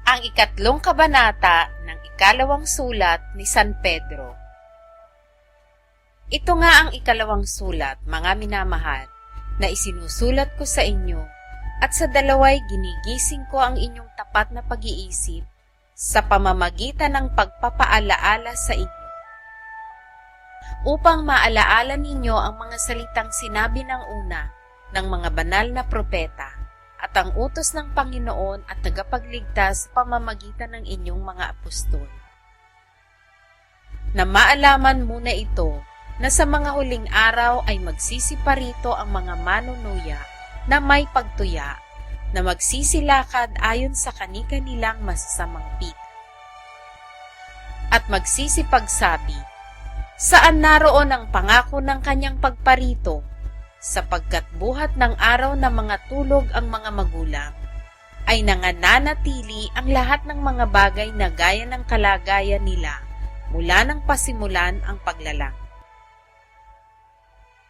Ang ikatlong kabanata ng ikalawang sulat ni San Pedro. Ito nga ang ikalawang sulat, mga minamahal, na isinusulat ko sa inyo, at sa dalaway ginigising ko ang inyong tapat na pag-iisip sa pamamagitan ng pagpapaalaala sa inyo, upang maalaala ninyo ang mga salitang sinabi ng una ng mga banal na propeta at ang utos ng Panginoon at tagapagligtas sa pamamagitan ng inyong mga apostol. Na maalaman muna ito na sa mga huling araw ay magsisiparito ang mga manunuya na may pagtuya, na magsisilakad ayon sa kani-kanilang masasamang pita, at magsisipagsabi, saan naroon ang pangako ng kanyang pagparito, sapagkat buhat ng araw na mga tulog ang mga magulang, ay nangananatili ang lahat ng mga bagay na gaya ng kalagayan nila mula nang pasimulan ang paglalang.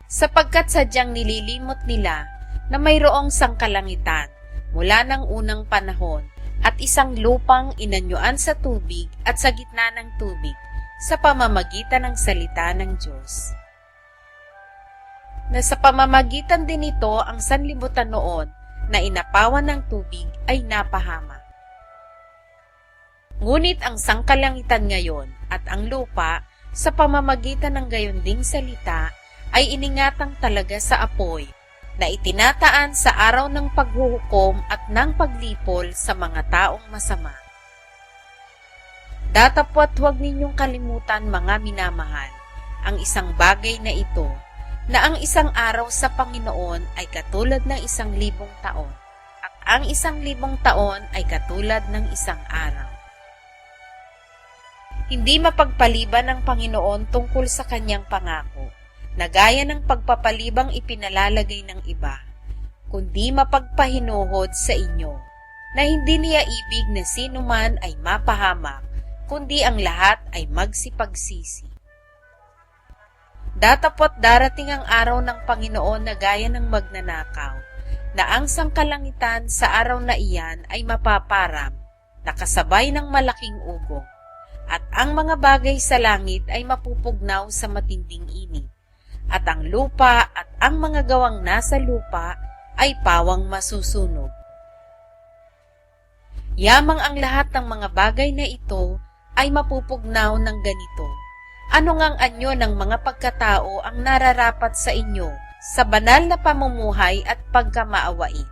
Sapagkat sadyang nililimot nila na mayroong sangkalangitan mula ng unang panahon at isang lupang inanyuan sa tubig at sa gitna ng tubig sa pamamagitan ng salita ng Diyos. Na sa pamamagitan din nito ang sanlibutan noon na inapawan ng tubig ay napahama. Ngunit ang sangkalangitan ngayon at ang lupa sa pamamagitan ng gayon ding salita ay iningatang talaga sa apoy na itinataan sa araw ng paghuhukom at ng paglipol sa mga taong masama. Datapwat huwag ninyong kalimutan, mga minamahal, ang isang bagay na ito, na ang isang araw sa Panginoon ay katulad ng 1,000 taon, at ang 1,000 taon ay katulad ng isang araw. Hindi mapagpaliban ng Panginoon tungkol sa kanyang pangako, na gaya ng pagpapalibang ipinalalagay ng iba, kundi mapagpahinuhod sa inyo, na hindi niya ibig na sino man ay mapahamak, kundi ang lahat ay magsipagsisi. Datapwat darating ang araw ng Panginoon na gaya ng magnanakaw, na ang sangkalangitan sa araw na iyan ay mapaparam, nakasabay ng malaking ugong, at ang mga bagay sa langit ay mapupugnaw sa matinding init, at ang lupa at ang mga gawang nasa lupa ay pawang masusunog. Yamang ang lahat ng mga bagay na ito ay mapupugnaw ng ganito. Ano ngang anyo ng mga pagkatao ang nararapat sa inyo sa banal na pamumuhay at pagkamaawain,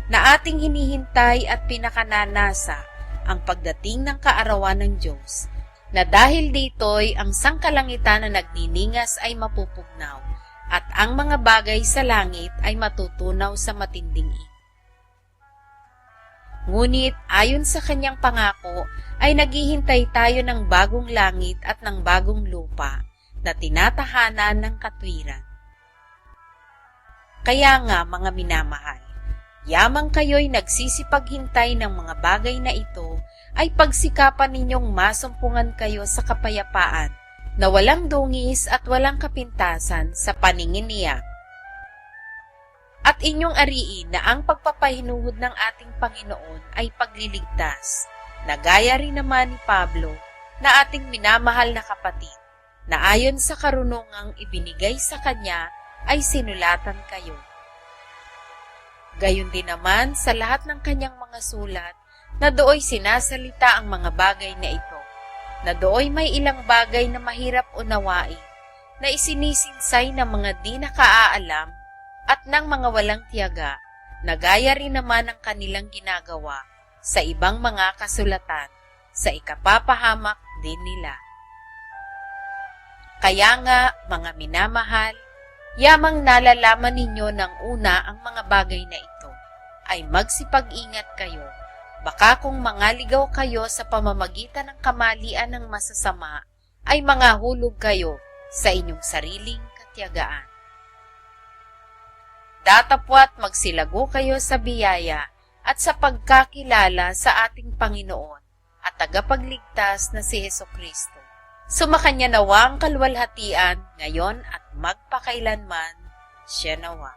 na ating hinihintay at pinakananasa ang pagdating ng kaarawan ng Diyos, na dahil dito'y ang sangkalangitan na nagniningas ay mapupugnaw, at ang mga bagay sa langit ay matutunaw sa matinding init. Ngunit ayon sa kanyang pangako ay naghihintay tayo ng bagong langit at ng bagong lupa na tinatahanan ng katwiran. Kaya nga, mga minamahal, yamang kayo'y nagsisipaghintay ng mga bagay na ito, ay pagsikapan ninyong masumpungan kayo sa kapayapaan na walang dungis at walang kapintasan sa paningin niya. At inyong ariin na ang pagpapahinuhod ng ating Panginoon ay pagliligtas, na gaya rin naman ni Pablo, na ating minamahal na kapatid, na ayon sa karunungang ibinigay sa kanya ay sinulatan kayo. Gayon din naman sa lahat ng kanyang mga sulat, na dooy sinasalita ang mga bagay na ito, na dooy may ilang bagay na mahirap unawain, na isinisinsay ng mga di nakaalam at ng mga walang tiyaga, na gaya rin naman ang kanilang ginagawa sa ibang mga kasulatan, sa ikapapahamak din nila. Kaya nga, mga minamahal, yamang nalalaman ninyo ng una ang mga bagay na ito, ay magsipag-ingat kayo. Baka kung mangaligaw kayo sa pamamagitan ng kamalian ng masasama, ay mangahulog kayo sa inyong sariling katiyagaan. Datapwat magsilago kayo sa biyaya at sa pagkakilala sa ating Panginoon at tagapagligtas na si Hesukristo. Sumakanya nawa ang kalwalhatian ngayon at magpakailanman. Siya nawa.